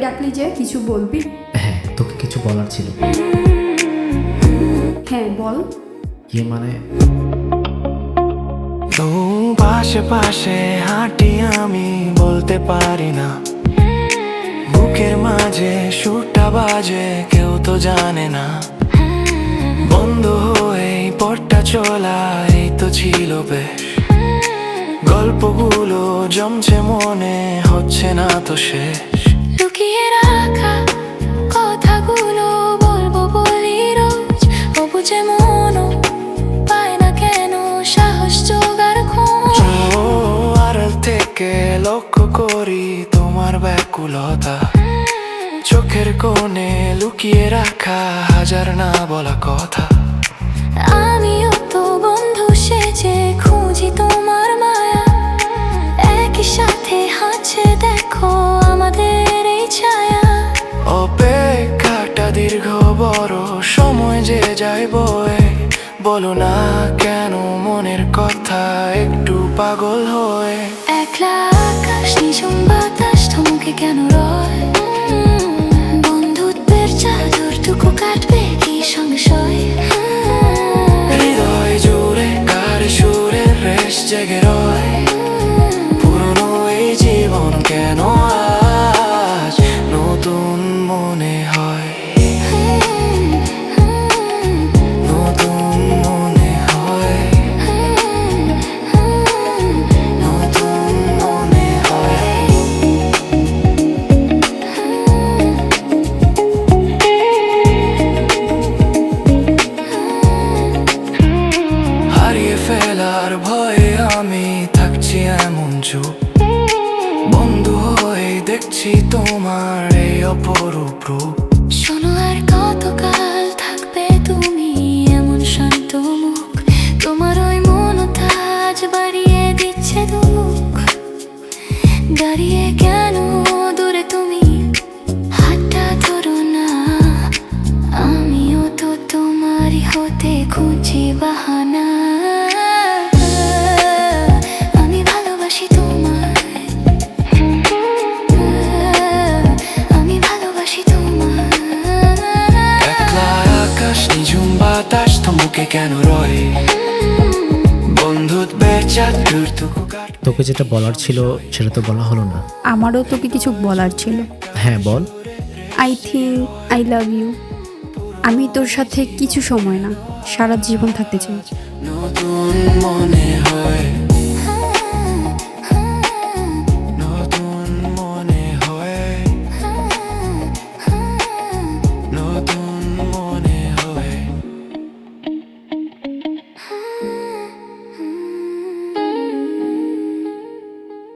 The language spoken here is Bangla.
ডাকলি যে, কিছু বলবি? হ্যাঁ, তোকে কিছু বলার ছিল। হ্যাঁ বল। কি মানে? তো পাশে পাশে হাঁটি আমি, বলতে পারি না বুকের মাঝে সুরটা বাজে, কেউ তো জানে না। বন্ধ হয়ে পথটা চলা এই তো ছিল বেশ, গল্পগুলো জমছে মনে, হচ্ছে না তো শেষ। লুকিয়ে রাখা কথাগুলো বলবো বলি রোজ, অবুঝে মনও পায় না কেন সাহস জোগাড় খোঁজ। আড়াল থেকে লক্ষ্য করি তোমার ব্যাকুলতা, চোখের কোণে লুকিয়ে রাখা হাজার না বলা কথা। আমিও তো বন্ধু সেজে খুঁজি তোমার মায়া, একই সাথে হাঁটছে দেখো আমাদের এই ছায়া। অপেক্ষাটা দীর্ঘ বড়, সময় যে যায় বয়ে, বলো না কেন মনের কথা একটু পাগল হয়ে। একলা আকাশ নিঝুম বাতাস থমকে কেন রয়, বন্ধুত্বের চাদরটুকু কাটবে কি সংশয়। হৃদয় জুড়ে কার সুরের রেশ জেগে রয়, পুরনো এই জীবন কেন আজ নতুন মনে হয়, নতুন মনে হয়, নতুন মনে হয়। হারিয়ে ফেলার ভয়ে আমি থাকছি এমন চুপ, বন্ধু হয়ে দেখছি তোমার এই অপরূপ রূপ। শোনো আর কতকাল থাকবে তুমি এমন শান্ত মুখ, তোমার ওই মনটা আজ বাড়িয়ে দিচ্ছে দুঃখ। দাঁড়িয়ে কেন দূরে তুমি, হাতটা ধরো না, আমিও তো তোমারই হতে খুঁজি বাহানা। আমি ভালোবাসি তোমায়, আমি ভালোবাসি তোমায়। একলা আকাশ নিঝুম বাতাস থমকে কেন রয়, বন্ধুত্বের চাদরটুকু কাট। তোকে যেটা বলার ছিল সেটা তো বলা হলো না। আমারও তোকে কিছু বলার ছিল। হ্যাঁ বল। I think I love you. আমি তোর সাথে কিছু সময় না, সারা জীবন থাকতে চাই। নতুন মনে হয়।